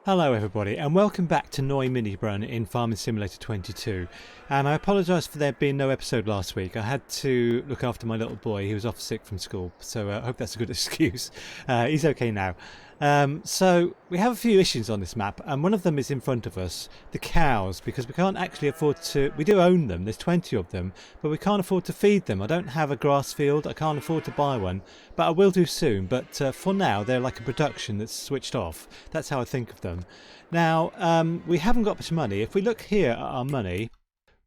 Hello everybody and welcome back to Neu-Minibrunn in Farming Simulator 22, and I apologise for there being no episode last week. I had to look after my little boy. He was off sick from school, so I hope that's a good excuse. He's okay now. So we have a few issues on this map, and one of them is in front of us, the cows, because we can't actually afford to. We do own them, there's 20 of them, but we can't afford to feed them. I don't have a grass field, I can't afford to buy one, but I will do soon. But for now they're like a production that's switched off. That's how I think of them. Now we haven't got much money. If we look here at our money,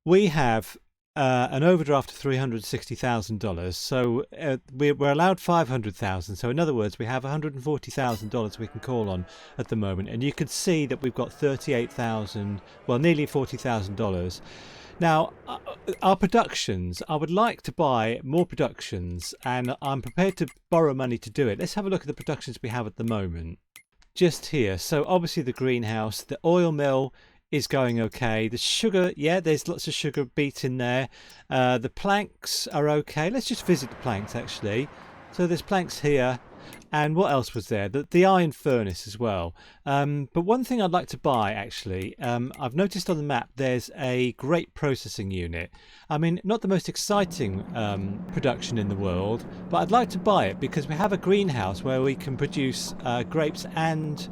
we have an overdraft of $360,000, so we're allowed $500,000. So in other words, we have $140,000 we can call on at the moment, and you can see that we've got $38,000, well, nearly $40,000. Now, our productions, I would like to buy more productions, and I'm prepared to borrow money to do it. Let's have a look at the productions we have at the moment. Just here, so obviously the greenhouse, the oil mill is going okay. The sugar, yeah, there's lots of sugar beet in there. The planks are okay. Let's just visit the planks actually. So there's planks here, and what else was there? The iron furnace as well. But one thing I'd like to buy actually, I've noticed on the map there's a grape processing unit. I mean, not the most exciting production in the world, but I'd like to buy it because we have a greenhouse where we can produce grapes and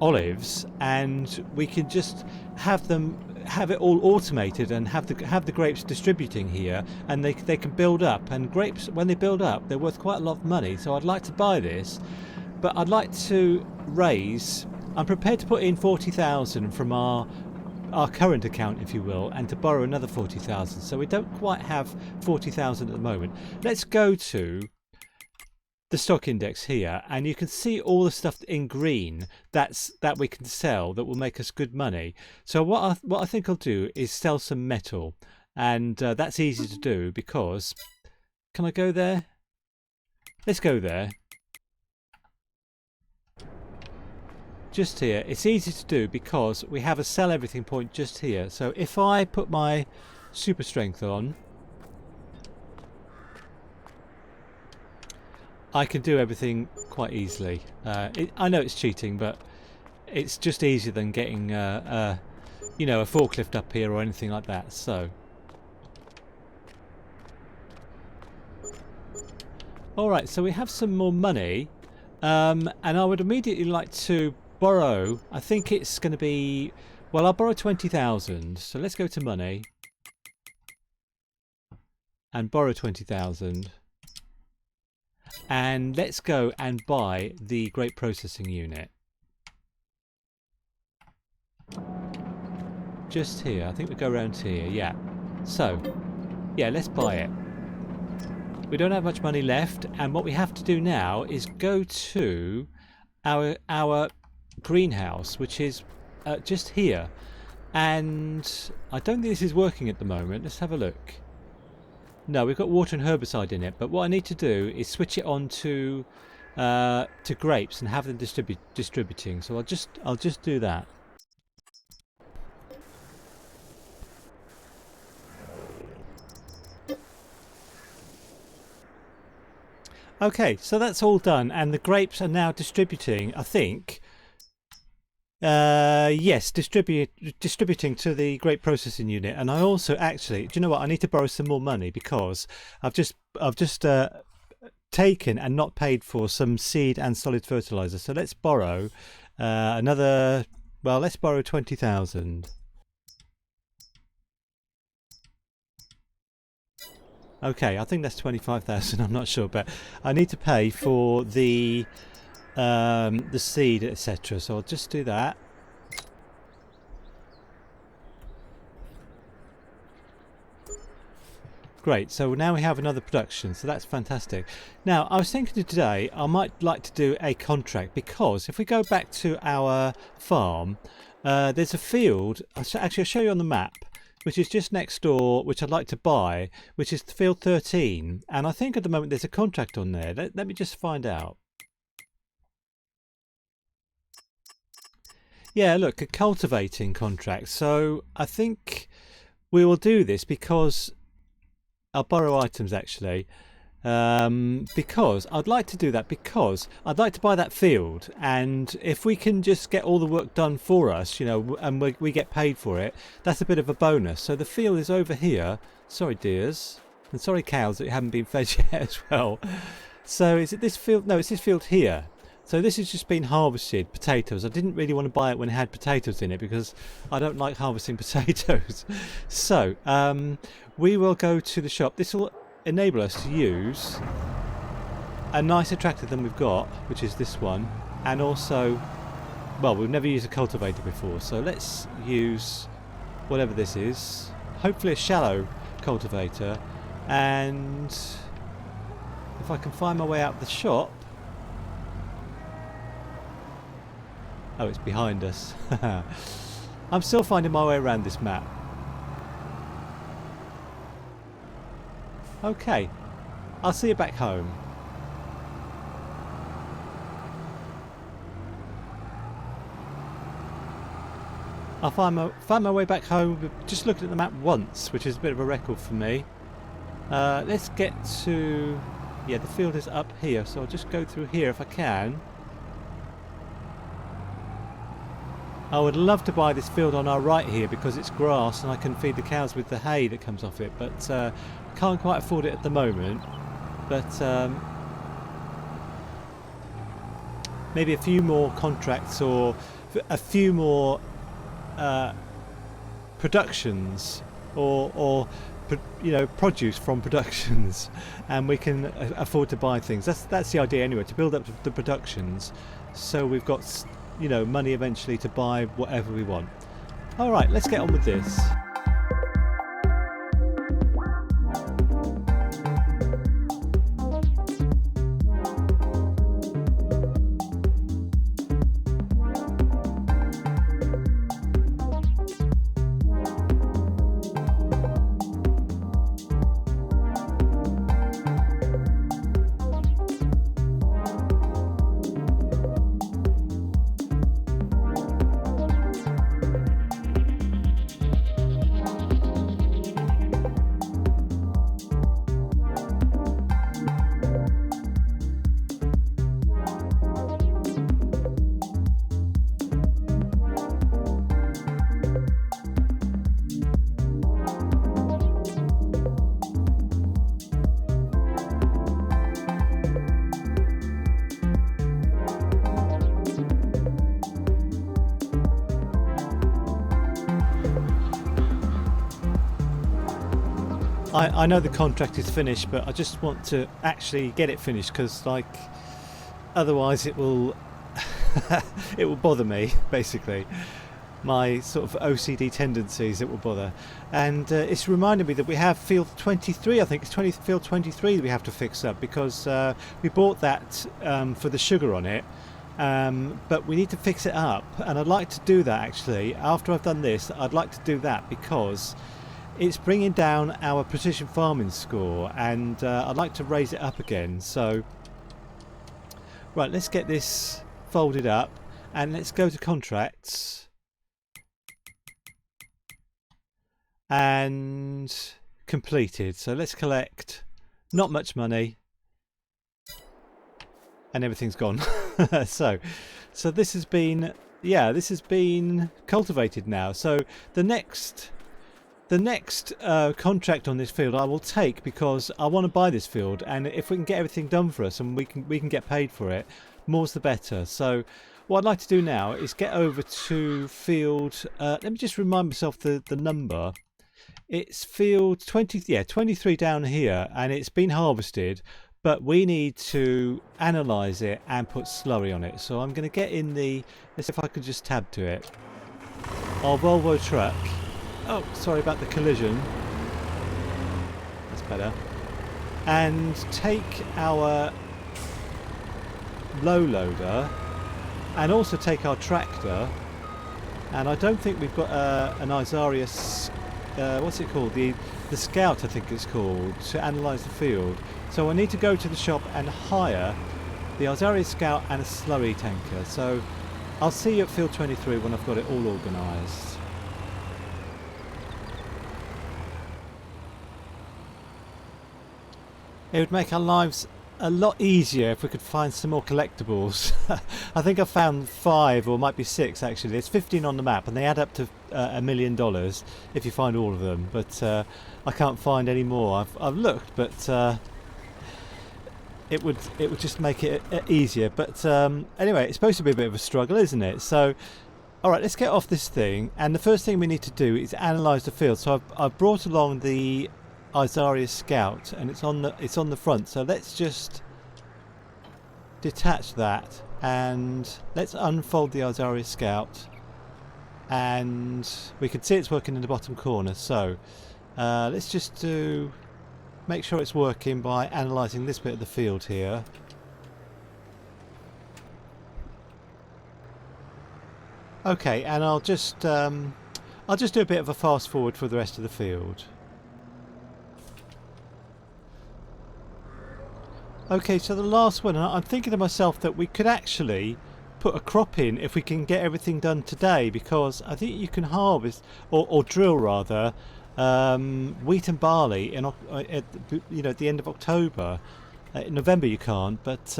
olives, and we can just have it all automated and have the grapes distributing here, and they can build up, and grapes, when they build up, they're worth quite a lot of money. So I'd like to buy this, but I'd like to raise, I'm prepared to put in 40,000 from our current account, if you will, and to borrow another 40,000. So we don't quite have 40,000 at the moment. Let's go to the stock index here, and you can see all the stuff in green that we can sell that will make us good money. So what I think I'll do is sell some metal, and that's easy to do because, can I go there? Let's go there. Just here, it's easy to do because we have a sell everything point just here. So if I put my super strength on, I can do everything quite easily. I know it's cheating, but it's just easier than getting you know, a forklift up here or anything like that. So alright, so we have some more money, and I would immediately like to borrow. I think it's going to be, well, I'll borrow 20,000. So let's go to money and borrow 20,000. And let's go and buy the grape processing unit. Just here, I think we go around here, yeah. So, yeah, let's buy it. We don't have much money left, and what we have to do now is go to our greenhouse, which is just here. And I don't think this is working at the moment. Let's have a look. No, we've got water and herbicide in it, but what I need to do is switch it on to grapes and have them distributing. So I'll just do that. Okay, so that's all done, and the grapes are now distributing, I think. Yes, distributing to the grape processing unit. And I also actually, do you know what? I need to borrow some more money because I've just taken and not paid for some seed and solid fertilizer. So let's borrow another. Well, let's borrow 20,000. Okay, I think that's 25,000. I'm not sure, but I need to pay for the seed, etc. So I'll just do that. Great, so now we have another production, so that's fantastic. Now, I was thinking today I might like to do a contract, because if we go back to our farm, there's a field, actually I'll show you on the map, which is just next door, which I'd like to buy, which is field 13, and I think at the moment there's a contract on there. Let me just find out. Yeah, look, a cultivating contract. So I think we will do this because I'll borrow items actually. because I'd like to do that, because I'd like to buy that field, and if we can just get all the work done for us, you know, and we get paid for it, that's a bit of a bonus. So the field is over here. Sorry dears, and sorry cows that haven't been fed yet as well. So is it this field? No, it's this field here. So this has just been harvested potatoes. I didn't really want to buy it when it had potatoes in it because I don't like harvesting potatoes. So we will go to the shop. This will enable us to use a nicer tractor than we've got, which is this one, and also, well, we've never used a cultivator before, so let's use whatever this is, hopefully a shallow cultivator. And if I can find my way out the shop. Oh, it's behind us. I'm still finding my way around this map. Okay, I'll see you back home. I'll find my way back home just looking at the map once, which is a bit of a record for me. Let's get to... yeah, the field is up here, so I'll just go through here if I can. I would love to buy this field on our right here because it's grass and I can feed the cows with the hay that comes off it, but can't quite afford it at the moment. But maybe a few more contracts or a few more productions or you know, produce from productions, and we can afford to buy things. That's the idea anyway, to build up the productions so we've got, you know, money eventually to buy whatever we want. Alright, let's get on with this. I know the contract is finished, but I just want to actually get it finished because, like, otherwise it will it will bother me, basically. My sort of OCD tendencies, it will bother. And it's reminded me that we have field 23, I think it's field 23 that we have to fix up, because we bought that for the sugar on it, but we need to fix it up, and I'd like to do that actually. After I've done this, I'd like to do that because it's bringing down our precision farming score, and I'd like to raise it up again. So, right, let's get this folded up and let's go to contracts and completed. So let's collect not much money, and everything's gone. so this has been, yeah, this has been cultivated now. So the next contract on this field I will take, because I want to buy this field, and if we can get everything done for us and we can get paid for it, more's the better. So what I'd like to do now is get over to field, let me just remind myself the number. It's field 20, yeah, 23 down here, and it's been harvested, but we need to analyse it and put slurry on it. So I'm going to get in the, let's see if I can just tab to it, our Volvo truck. Oh, sorry about the collision. That's better. And take our low loader and also take our tractor. And I don't think we've got an Isarius, what's it called? The Scout, I think it's called, to analyse the field. So I need to go to the shop and hire the Isarius Scout and a slurry tanker. So I'll see you at field 23 when I've got it all organised. It would make our lives a lot easier if we could find some more collectibles. I think I found 5 or might be 6 actually. There's 15 on the map and they add up to $1 million if you find all of them. But I can't find any more. I've looked, but it would just make it easier. But anyway, it's supposed to be a bit of a struggle, isn't it? So, all right, let's get off this thing. And the first thing we need to do is analyse the field. So I've brought along the Azaria Scout, and it's on the front. So let's just detach that, and let's unfold the Azaria Scout, and we can see it's working in the bottom corner. So let's just make sure it's working by analysing this bit of the field here. Okay, and I'll just do a bit of a fast forward for the rest of the field. Okay, so the last one, I'm thinking to myself that we could actually put a crop in if we can get everything done today, because I think you can harvest or drill rather wheat and barley in at the end of October. In November you can't, but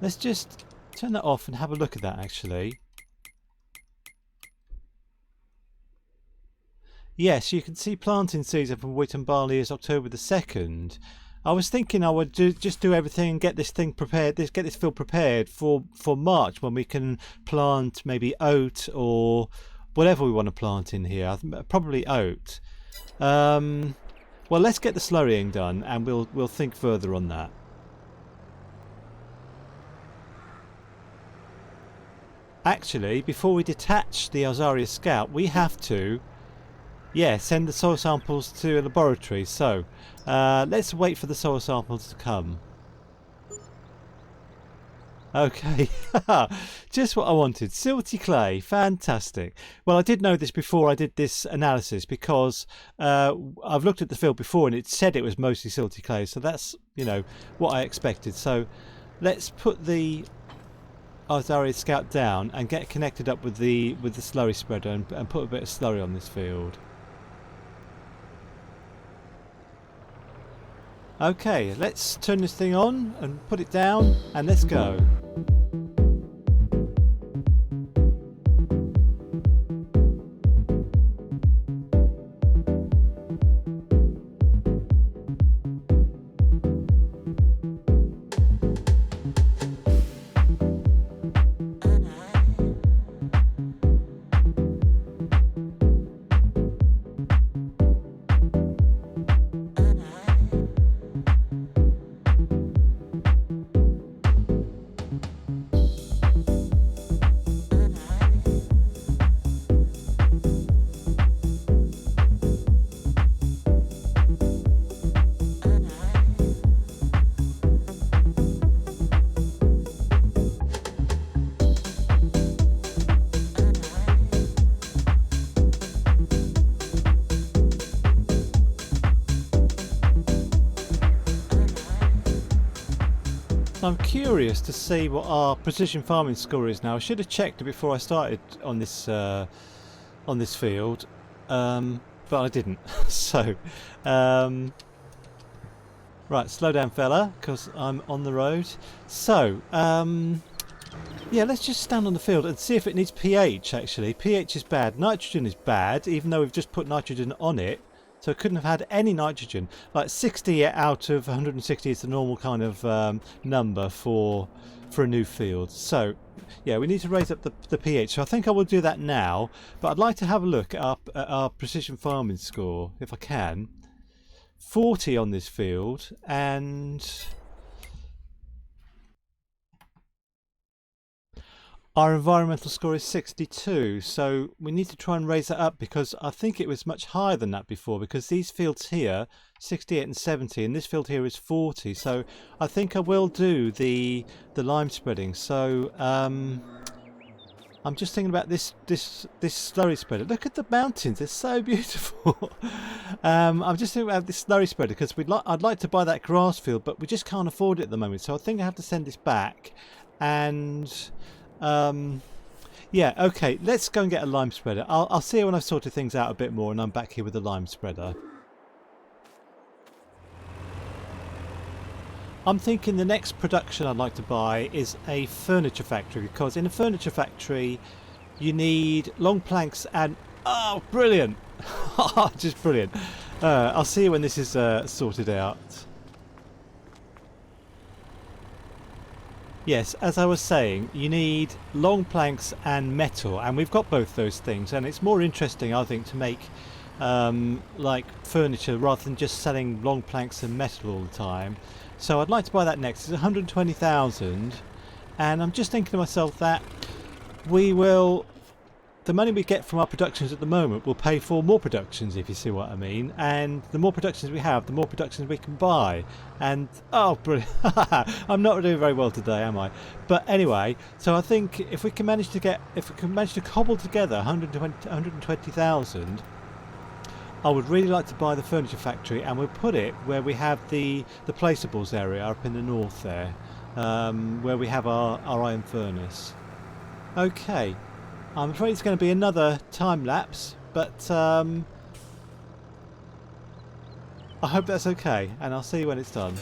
let's just turn that off and have a look at that actually. Yes, you can see planting season for wheat and barley is October the 2nd. I was thinking I would just do everything and get this thing prepared, get this field prepared for March, when we can plant maybe oat or whatever we want to plant in here. Probably oat. Well, let's get the slurrying done, and we'll think further on that. Actually, before we detach the Azaria Scout, we have to send the soil samples to a laboratory. So let's wait for the soil samples to come. Okay, just what I wanted. Silty clay, fantastic. Well, I did know this before I did this analysis, because I've looked at the field before and it said it was mostly silty clay, so that's what I expected. So let's put the Azaria Scout down and get connected up with the slurry spreader and put a bit of slurry on this field. Okay, let's turn this thing on and put it down, and let's go. I'm curious to see what our precision farming score is now. I should have checked it before I started on this field, but I didn't. So, right, slow down, fella, because I'm on the road. So, yeah, let's just stand on the field and see if it needs pH. Actually, pH is bad. Nitrogen is bad, even though we've just put nitrogen on it. So it couldn't have had any nitrogen. Like 60 out of 160 is the normal kind of number for a new field. So yeah, we need to raise up the pH. So I think I will do that now. But I'd like to have a look at our precision farming score, if I can. 40 on this field, and our environmental score is 62, so we need to try and raise that up, because I think it was much higher than that before, because these fields here, 68 and 70, and this field here is 40, so I think I will do the lime spreading. So I'm just thinking about this slurry spreader. Look at the mountains, they're so beautiful. I'm just thinking about this slurry spreader, because I'd like to buy that grass field, but we just can't afford it at the moment, so I think I have to send this back. And yeah, okay, let's go and get a lime spreader. I'll see you when I've sorted things out a bit more and I'm back here with the lime spreader. I'm thinking the next production I'd like to buy is a furniture factory, because in a furniture factory you need long planks and... Oh, brilliant! Just brilliant. I'll see you when this is sorted out. Yes, as I was saying, you need long planks and metal, and we've got both those things, and it's more interesting, I think, to make like furniture rather than just selling long planks and metal all the time. So I'd like to buy that next. It's 120,000, and I'm just thinking to myself that we will... The money we get from our productions at the moment will pay for more productions, if you see what I mean. And the more productions we have, the more productions we can buy. And, oh, brilliant. I'm not doing very well today, am I? But anyway, so I think if we can manage to cobble together 120,000, I would really like to buy the furniture factory, and we'll put it where we have the placeables area up in the north there, where we have our iron furnace. Okay. I'm afraid it's going to be another time lapse, but I hope that's okay, and I'll see you when it's done.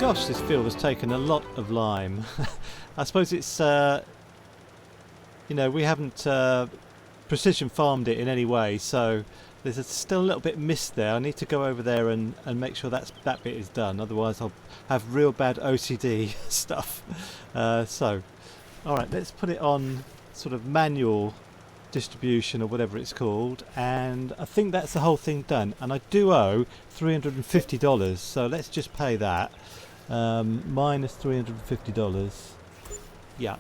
Gosh, this field has taken a lot of lime. I suppose it's, you know, we haven't precision farmed it in any way, so there's still a little bit missed there. I need to go over there and make sure that bit is done, otherwise I'll have real bad OCD stuff. So, alright, let's put it on sort of manual distribution or whatever it's called, and I think that's the whole thing done, and I do owe $350, so let's just pay that. Minus $350. Yeah.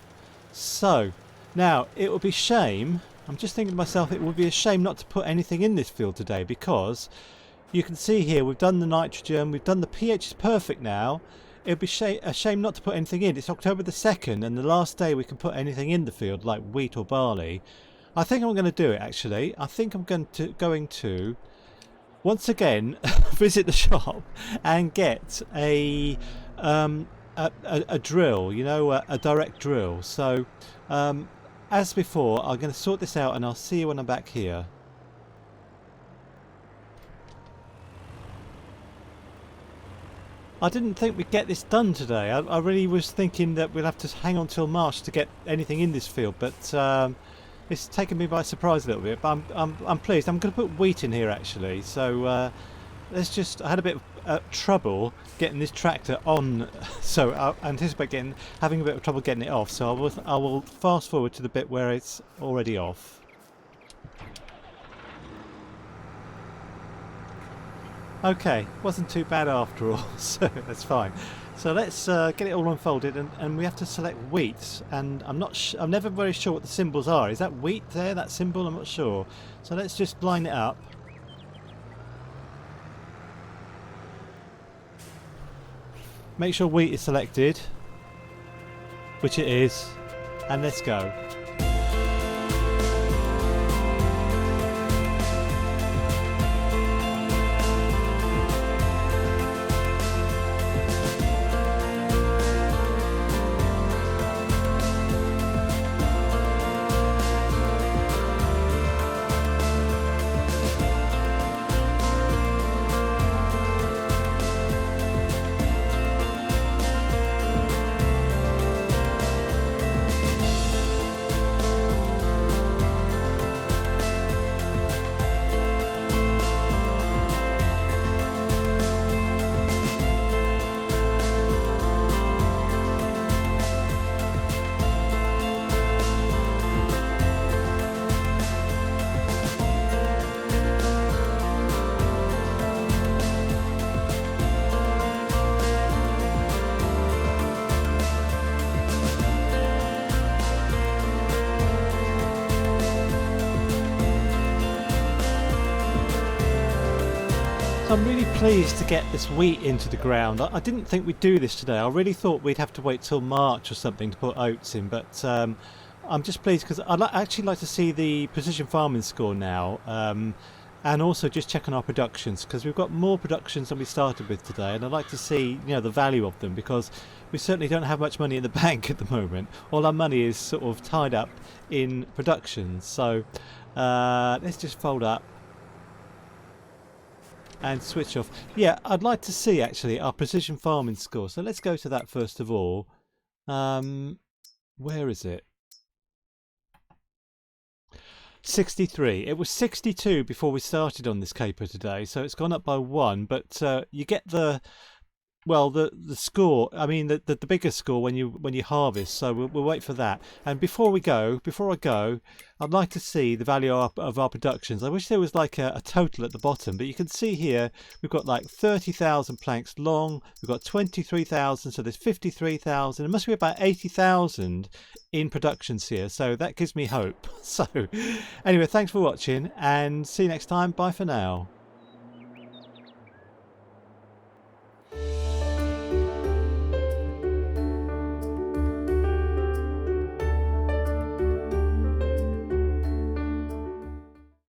So now it would be shame, I'm just thinking to myself, it would be a shame not to put anything in this field today, because you can see here we've done the nitrogen, we've done the pH is perfect now. It would be a shame not to put anything in. It's October the 2nd, and the last day we can put anything in the field like wheat or barley. I think I'm going to do it actually. I think I'm going to once again visit the shop and get a drill, you know, a direct drill. So as before, I'm going to sort this out, and I'll see you when I'm back here. I didn't think we'd get this done today. I really was thinking that we'll have to hang on till March to get anything in this field, but it's taken me by surprise a little bit. But I'm pleased. I'm going to put wheat in here actually. So let's just... I had a bit of trouble getting this tractor on, so I anticipate having a bit of trouble getting it off. So I will fast forward to the bit where it's already off. Okay, wasn't too bad after all, so that's fine. So let's get it all unfolded, and we have to select wheat, and I'm never very sure what the symbols are. Is that wheat there, that symbol? I'm not sure. So let's just line it up. Make sure wheat is selected, which it is, and let's go. So I'm really pleased to get this wheat into the ground. I didn't think we'd do this today. I really thought we'd have to wait till March or something to put oats in, but I'm just pleased because I'd actually like to see the precision farming score now, and also just check on our productions, because we've got more productions than we started with today, and I'd like to see, you know, the value of them, because we certainly don't have much money in the bank at the moment. All our money is sort of tied up in productions. So let's just fold up and switch off. Yeah, I'd like to see actually our precision farming score. So let's go to that first of all. Where is it? 63. It was 62 before we started on this caper today, so it's gone up by 1. But you get the score. I mean the bigger score when you harvest. So we'll wait for that. And before I go, I'd like to see the value of our productions. I wish there was like a total at the bottom, but you can see here we've got like 30,000 planks long. We've got 23,000, so there's 53,000. It must be about 80,000 in productions here. So that gives me hope. So anyway, thanks for watching and see you next time. Bye for now.